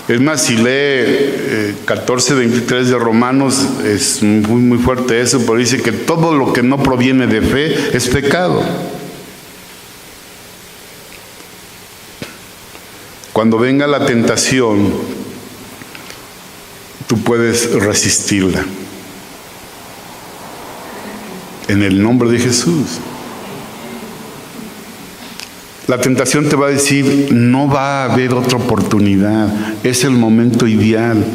Es más, si lee 14:23 de Romanos, es muy, muy fuerte eso, pero dice que todo lo que no proviene de fe es pecado. Cuando venga la tentación, tú puedes resistirla. en el nombre de Jesús. La tentación te va a decir, no va a haber otra oportunidad, es el momento ideal,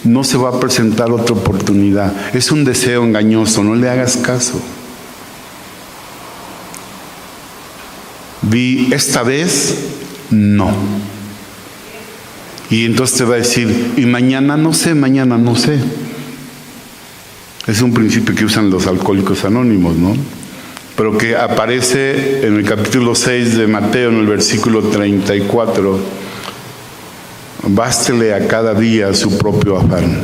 no se va a presentar otra oportunidad, es un deseo engañoso, no le hagas caso. Di, esta vez, no. Y entonces te va a decir, y mañana no sé, mañana no sé. Es un principio que usan los alcohólicos anónimos, ¿no? Pero que aparece en el capítulo 6 de Mateo, en el versículo 34. Bástele a cada día su propio afán.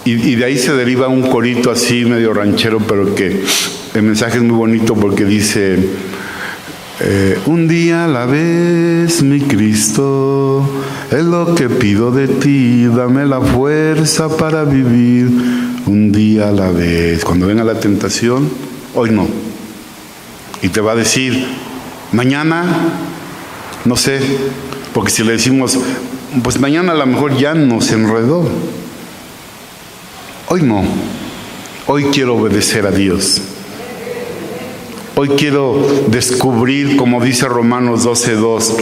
Y de ahí se deriva un corito así, medio ranchero, pero que el mensaje es muy bonito porque dice, un día a la vez, mi Cristo, es lo que pido de ti, dame la fuerza para vivir, un día a la vez. Cuando venga la tentación, hoy no. Y te va a decir, mañana, no sé, porque si le decimos, pues mañana a lo mejor ya nos enredó. Hoy no. Hoy quiero obedecer a Dios. Hoy quiero descubrir, como dice Romanos 12:2,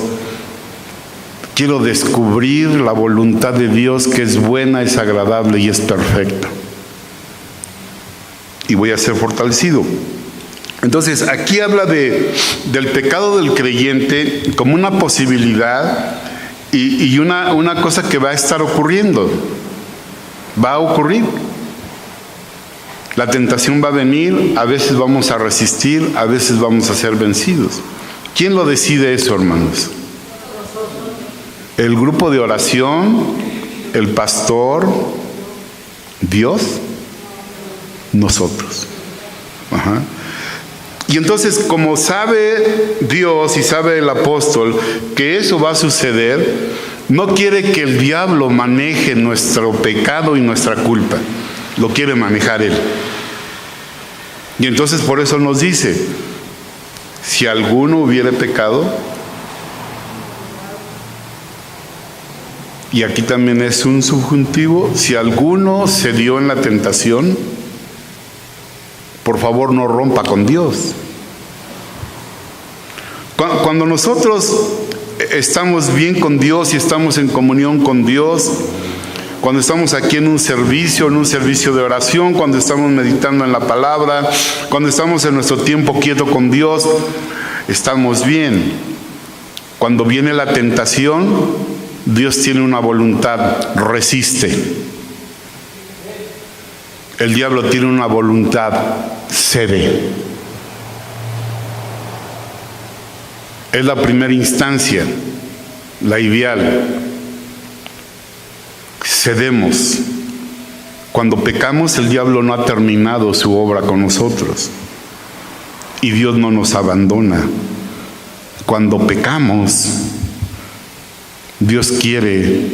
quiero descubrir la voluntad de Dios que es buena, es agradable y es perfecta. Y voy a ser fortalecido. Entonces, aquí habla del pecado del creyente como una posibilidad y una cosa que va a estar ocurriendo. Va a ocurrir. La tentación va a venir, a veces vamos a resistir, a veces vamos a ser vencidos. ¿Quién lo decide eso, hermanos? ¿El grupo de oración? ¿El pastor? ¿Dios? Nosotros. Ajá. Y entonces, como sabe Dios y sabe el apóstol que eso va a suceder, no quiere que el diablo maneje nuestro pecado y nuestra culpa. Lo quiere manejar él. Y entonces por eso nos dice, si alguno hubiere pecado, y aquí también es un subjuntivo, si alguno se dio en la tentación, por favor no rompa con Dios. Cuando nosotros estamos bien con Dios y estamos en comunión con Dios, cuando estamos aquí en un servicio de oración, cuando estamos meditando en la palabra, cuando estamos en nuestro tiempo quieto con Dios, estamos bien. Cuando viene la tentación, Dios tiene una voluntad, resiste. El diablo tiene una voluntad, cede. Es la primera instancia, la ideal. Cedemos. Cuando pecamos, el diablo no ha terminado su obra con nosotros. Y Dios no nos abandona. Cuando pecamos, Dios quiere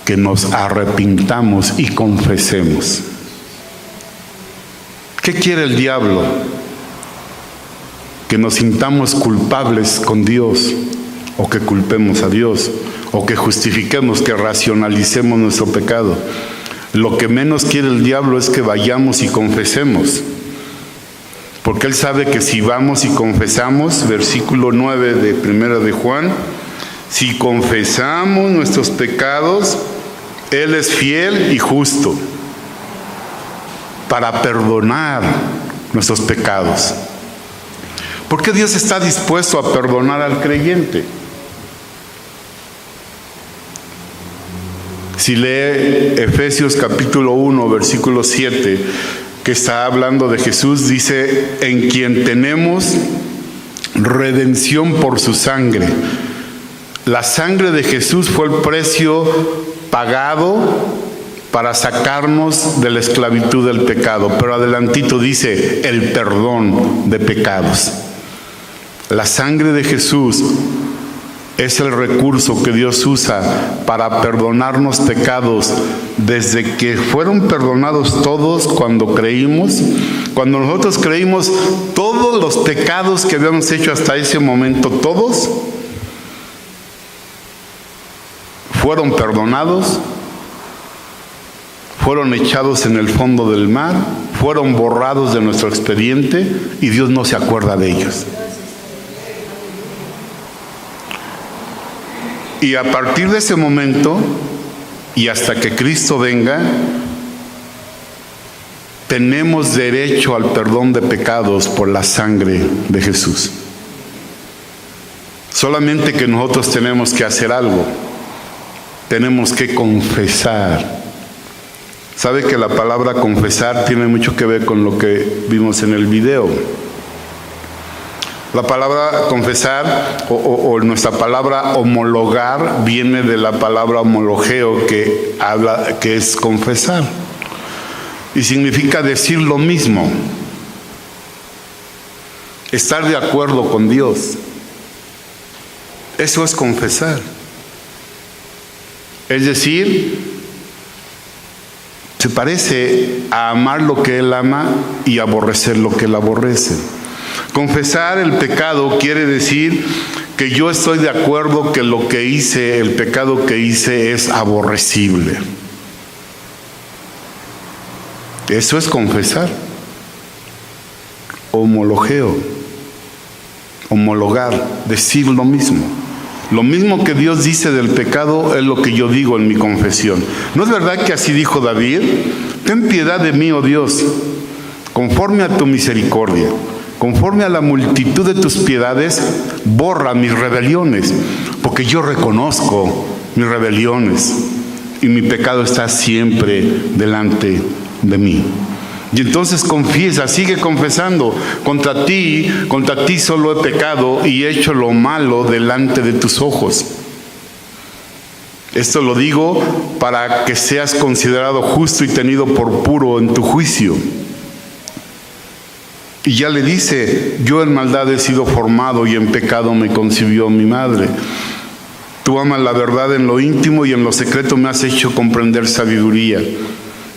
que nos arrepintamos y confesemos. ¿Qué quiere el diablo? Que nos sintamos culpables con Dios, o que culpemos a Dios, o que justifiquemos, que racionalicemos nuestro pecado. Lo que menos quiere el diablo es que vayamos y confesemos. Porque él sabe que si vamos y confesamos, versículo 9 de 1 de Juan, si confesamos nuestros pecados, Él es fiel y justo para perdonar nuestros pecados. ¿Por qué Dios está dispuesto a perdonar al creyente? Si lee Efesios capítulo 1, versículo 7, que está hablando de Jesús, dice, en quien tenemos redención por su sangre. La sangre de Jesús fue el precio pagado para sacarnos de la esclavitud del pecado. Pero adelantito dice, el perdón de pecados. La sangre de Jesús es el recurso que Dios usa para perdonarnos pecados desde que fueron perdonados todos cuando creímos. Cuando nosotros creímos, todos los pecados que habíamos hecho hasta ese momento, todos fueron perdonados, fueron echados en el fondo del mar, fueron borrados de nuestro expediente y Dios no se acuerda de ellos. Y a partir de ese momento y hasta que Cristo venga, tenemos derecho al perdón de pecados por la sangre de Jesús. Solamente que nosotros tenemos que hacer algo. Tenemos que confesar. Sabe que la palabra confesar tiene mucho que ver con lo que vimos en el video. La palabra confesar o nuestra palabra homologar viene de la palabra homologeo, que es confesar. Y significa decir lo mismo. Estar de acuerdo con Dios. Eso es confesar. Es decir, se parece a amar lo que Él ama y aborrecer lo que Él aborrece. Confesar el pecado quiere decir que yo estoy de acuerdo que lo que hice, el pecado que hice es aborrecible. Eso es confesar. Homologeo. Homologar, decir lo mismo. Lo mismo que Dios dice del pecado es lo que yo digo en mi confesión. ¿No es verdad que así dijo David? Ten piedad de mí, oh Dios, conforme a tu misericordia, conforme a la multitud de tus piedades, borra mis rebeliones, porque yo reconozco mis rebeliones y mi pecado está siempre delante de mí. Y entonces confiesa, sigue confesando, contra ti solo he pecado y he hecho lo malo delante de tus ojos. Esto lo digo para que seas considerado justo y tenido por puro en tu juicio. Y ya le dice, yo en maldad he sido formado y en pecado me concibió mi madre. Tú amas la verdad en lo íntimo y en lo secreto me has hecho comprender sabiduría.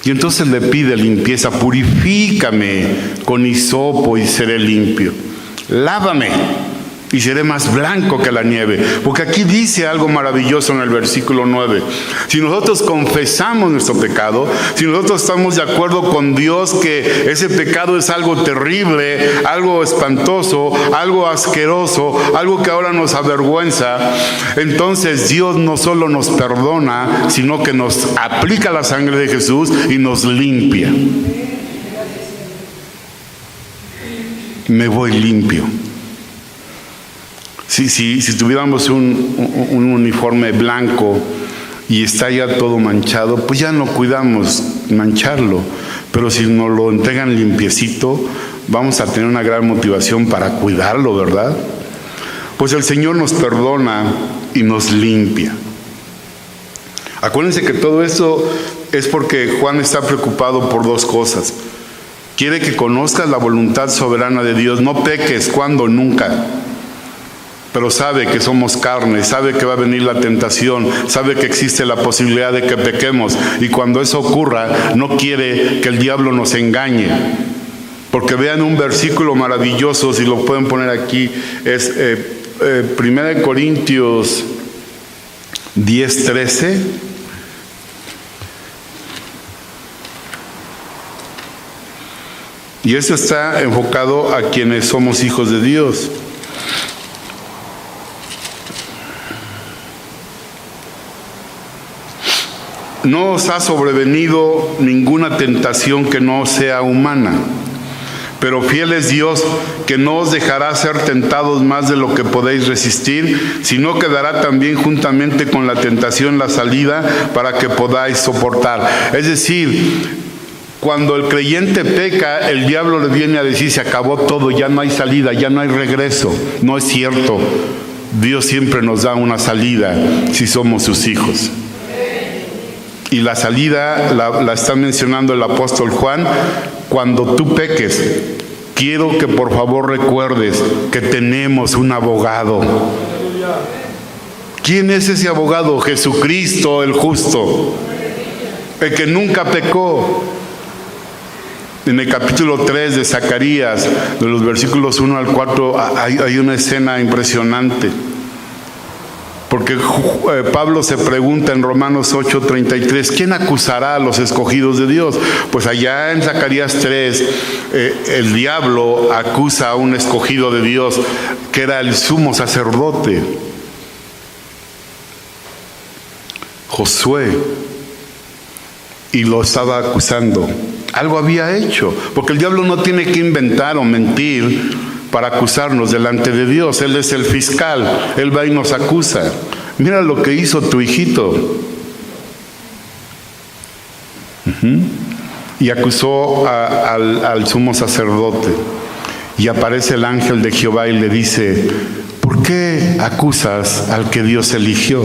Y entonces le pide limpieza, purifícame con hisopo y seré limpio. Lávame y seré más blanco que la nieve. Porque aquí dice algo maravilloso en el versículo 9. Si nosotros confesamos nuestro pecado, si nosotros estamos de acuerdo con Dios que ese pecado es algo terrible, algo espantoso, algo asqueroso, algo que ahora nos avergüenza, entonces Dios no solo nos perdona, sino que nos aplica la sangre de Jesús y nos limpia. Me voy limpio. Si tuviéramos un uniforme blanco y está ya todo manchado, pues ya no cuidamos mancharlo. Pero si nos lo entregan limpiecito, vamos a tener una gran motivación para cuidarlo, ¿verdad? Pues el Señor nos perdona y nos limpia. Acuérdense que todo eso es porque Juan está preocupado por dos cosas. Quiere que conozcas la voluntad soberana de Dios. No peques, ¿cuándo? Nunca. Pero sabe que somos carne, sabe que va a venir la tentación, sabe que existe la posibilidad de que pequemos. Y cuando eso ocurra, no quiere que el diablo nos engañe. Porque vean un versículo maravilloso, si lo pueden poner aquí, es 1 Corintios 10:13. Y eso está enfocado a quienes somos hijos de Dios. No os ha sobrevenido ninguna tentación que no sea humana, pero fiel es Dios, que no os dejará ser tentados más de lo que podéis resistir, sino que dará también juntamente con la tentación la salida para que podáis soportar. Es decir, cuando el creyente peca, el diablo le viene a decir, se acabó todo, ya no hay salida, ya no hay regreso. No es cierto. Dios siempre nos da una salida si somos sus hijos. Y la salida la está mencionando el apóstol Juan. Cuando tú peques, quiero que por favor recuerdes que tenemos un abogado. ¿Quién es ese abogado? Jesucristo el justo, el que nunca pecó. En el capítulo 3 de Zacarías, de los versículos 1 al 4, hay una escena impresionante. Porque Pablo se pregunta en Romanos 8:33, ¿quién acusará a los escogidos de Dios? Pues allá en Zacarías 3, el diablo acusa a un escogido de Dios, que era el sumo sacerdote, Josué, y lo estaba acusando. Algo había hecho, porque el diablo no tiene que inventar o mentir para acusarnos delante de Dios. Él es el fiscal, Él va y nos acusa. Mira lo que hizo tu hijito. Y acusó al sumo sacerdote. Y aparece el ángel de Jehová y le dice, ¿por qué acusas al que Dios eligió?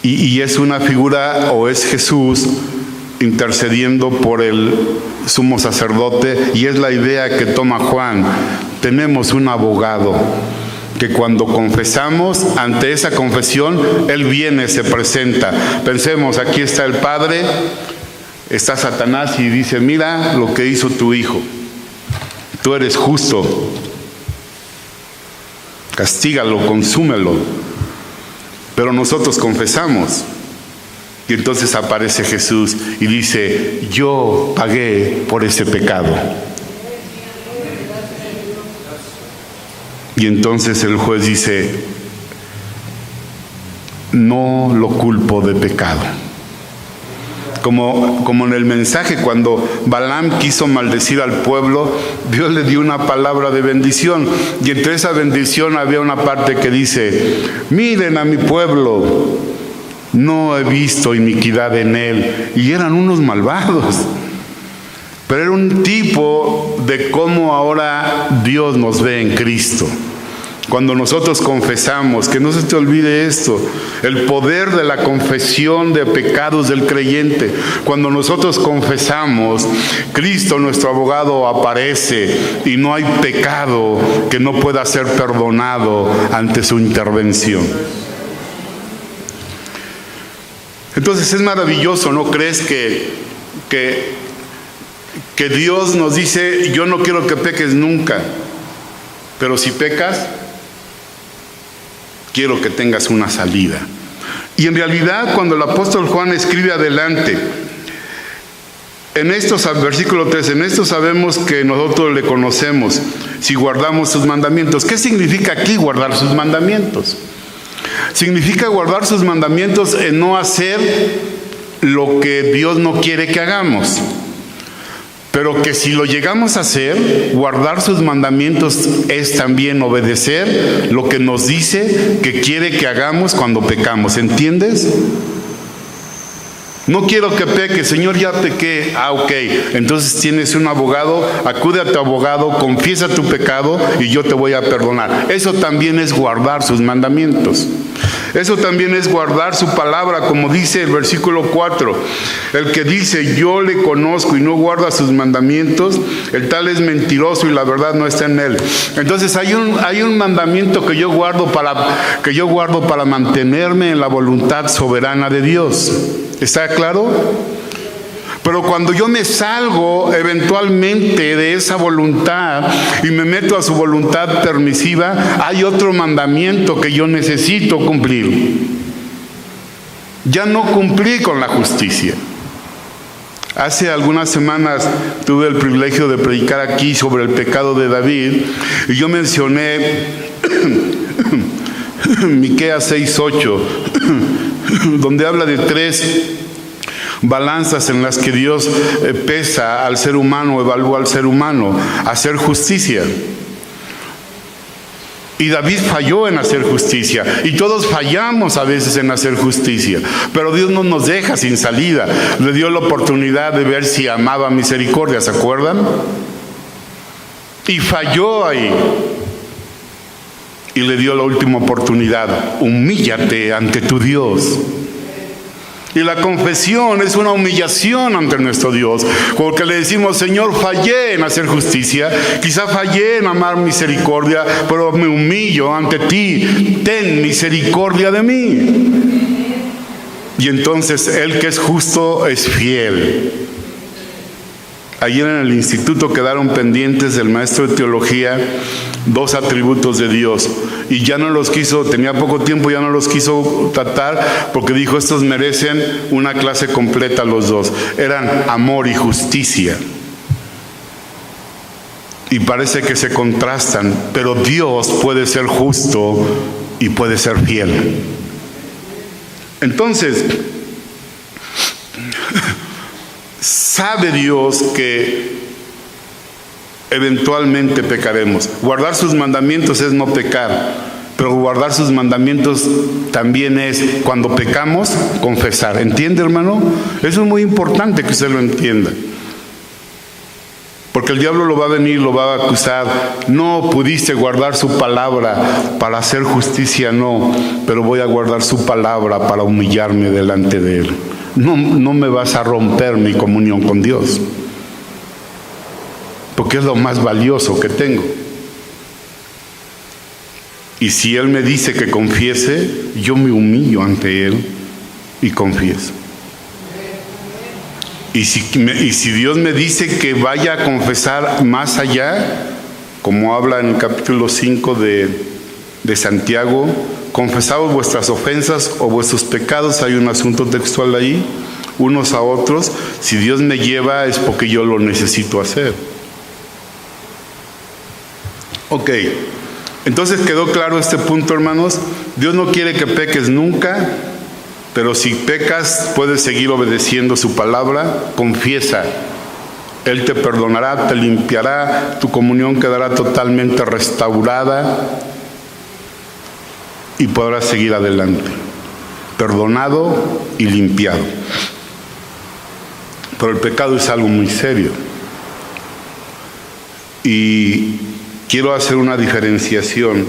Y es una figura, o es Jesús intercediendo por el sumo sacerdote, y es la idea que toma Juan. Tenemos un abogado que cuando confesamos, ante esa confesión, Él viene, se presenta. Pensemos, aquí está el Padre, está Satanás y dice, mira lo que hizo tu hijo, tú eres justo, castígalo, consúmelo. Pero nosotros confesamos. Y entonces aparece Jesús y dice, yo pagué por ese pecado. Y entonces el juez dice, no lo culpo de pecado. Como en el mensaje, cuando Balaam quiso maldecir al pueblo, Dios le dio una palabra de bendición. Y entre esa bendición había una parte que dice, miren a mi pueblo, no he visto iniquidad en él. Y eran unos malvados. Pero era un tipo de cómo ahora Dios nos ve en Cristo. Cuando nosotros confesamos, que no se te olvide esto, el poder de la confesión de pecados del creyente. Cuando nosotros confesamos, Cristo, nuestro abogado, aparece y no hay pecado que no pueda ser perdonado ante su intervención. Entonces es maravilloso, ¿no crees que Dios nos dice, yo no quiero que peques nunca, pero si pecas, quiero que tengas una salida? Y en realidad, cuando el apóstol Juan escribe adelante, en estos, versículo 3, en esto sabemos que nosotros le conocemos, si guardamos sus mandamientos. ¿Qué significa aquí guardar sus mandamientos? Significa guardar sus mandamientos en no hacer lo que Dios no quiere que hagamos. Pero que si lo llegamos a hacer, guardar sus mandamientos es también obedecer lo que nos dice que quiere que hagamos cuando pecamos. ¿Entiendes? No quiero que peques, Señor, ya pequé. Ok, entonces tienes un abogado, acude a tu abogado, confiesa tu pecado y yo te voy a perdonar. Eso también es guardar sus mandamientos. Eso también es guardar su palabra, como dice el versículo 4. El que dice, yo le conozco y no guarda sus mandamientos, el tal es mentiroso y la verdad no está en él. Entonces hay un mandamiento que yo guardo para mantenerme en la voluntad soberana de Dios. ¿Está claro? Pero cuando yo me salgo eventualmente de esa voluntad y me meto a su voluntad permisiva, hay otro mandamiento que yo necesito cumplir. Ya no cumplí con la justicia. Hace algunas semanas tuve el privilegio de predicar aquí sobre el pecado de David y yo mencioné Miqueas 6:8, donde habla de 3 balanzas en las que Dios pesa al ser humano, evalúa al ser humano, hacer justicia. Y David falló en hacer justicia, y todos fallamos a veces en hacer justicia, pero Dios no nos deja sin salida. Le dio la oportunidad de ver si amaba misericordia, ¿se acuerdan? Y falló ahí. Y le dio la última oportunidad: humíllate ante tu Dios. Y la confesión es una humillación ante nuestro Dios, porque le decimos: Señor, fallé en hacer justicia, quizá fallé en amar misericordia, pero me humillo ante ti, ten misericordia de mí. Y entonces Él que es justo es fiel. Ayer en el instituto quedaron pendientes del maestro de teología 2 atributos de Dios. Y ya no los quiso, tenía poco tiempo, ya no los quiso tratar porque dijo, estos merecen una clase completa los dos. Eran amor y justicia. Y parece que se contrastan, pero Dios puede ser justo y puede ser fiel. Entonces, sabe Dios que eventualmente pecaremos. Guardar sus mandamientos es no pecar, pero guardar sus mandamientos también es, cuando pecamos, confesar. ¿Entiende, hermano? Eso es muy importante que usted lo entienda. Porque el diablo lo va a venir, lo va a acusar. No pudiste guardar su palabra para hacer justicia, no. Pero voy a guardar su palabra para humillarme delante de él. No me vas a romper mi comunión con Dios. Porque es lo más valioso que tengo. Y si Él me dice que confiese, yo me humillo ante Él y confieso. Y si Dios me dice que vaya a confesar más allá, como habla en el capítulo 5 de Santiago, confesaos vuestras ofensas o vuestros pecados, hay un asunto textual ahí, unos a otros. Si Dios me lleva es porque yo lo necesito hacer. Ok, entonces quedó claro este punto, hermanos. Dios no quiere que peques nunca, pero si pecas puedes seguir obedeciendo su palabra. Confiesa, Él te perdonará, te limpiará, tu comunión quedará totalmente restaurada y podrás seguir adelante, perdonado y limpiado. Pero el pecado es algo muy serio. Y quiero hacer una diferenciación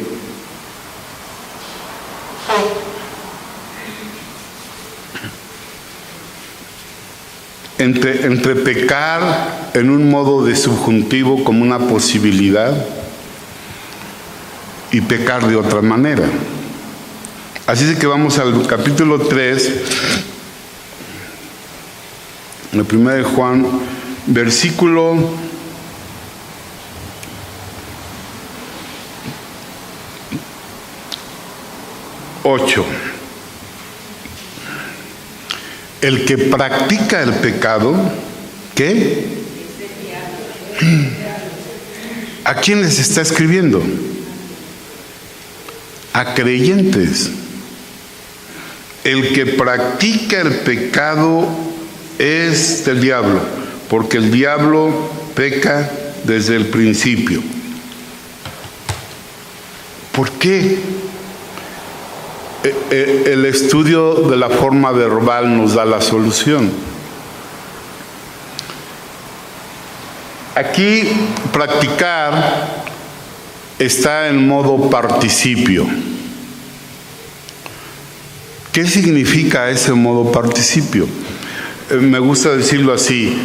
entre pecar en un modo de subjuntivo como una posibilidad y pecar de otra manera. Así es que vamos al capítulo 3, la primera de Juan, versículo 8. El que practica el pecado, ¿qué? ¿A quién les está escribiendo? A creyentes. El que practica el pecado es del diablo, porque el diablo peca desde el principio. ¿Por qué? El estudio de la forma verbal nos da la solución. Aquí practicar está en modo participio. ¿Qué significa ese modo participio? Me gusta decirlo así.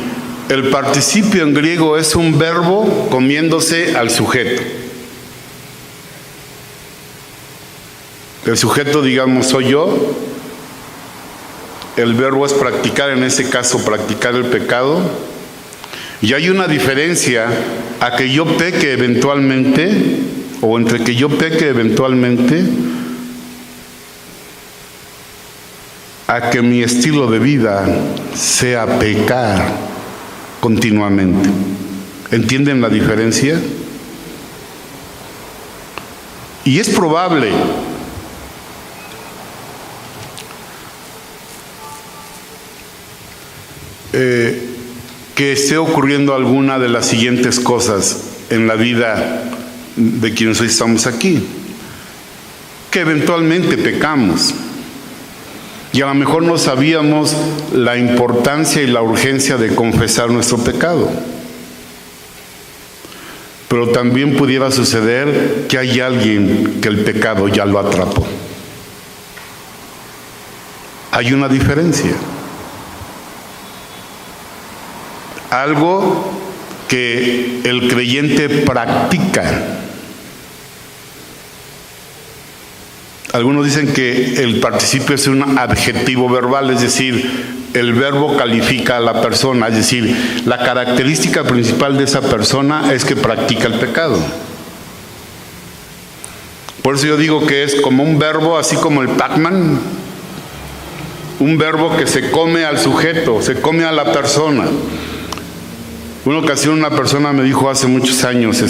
El participio en griego es un verbo comiéndose al sujeto. El sujeto, digamos, soy yo. El verbo es practicar, en ese caso, practicar el pecado. Y hay una diferencia a que yo peque eventualmente, o entre que yo peque eventualmente, a que mi estilo de vida sea pecar continuamente. ¿Entienden la diferencia? Y es probable que esté ocurriendo alguna de las siguientes cosas en la vida de quienes hoy estamos aquí. Que eventualmente pecamos. Y a lo mejor no sabíamos la importancia y la urgencia de confesar nuestro pecado. Pero también pudiera suceder que hay alguien que el pecado ya lo atrapó. Hay una diferencia. Algo que el creyente practica. Algunos dicen que el participio es un adjetivo verbal, es decir, el verbo califica a la persona, es decir, la característica principal de esa persona es que practica el pecado. Por eso yo digo que es como un verbo, así como el Pac-Man, un verbo que se come al sujeto, se come a la persona. Una ocasión una persona me dijo hace muchos años,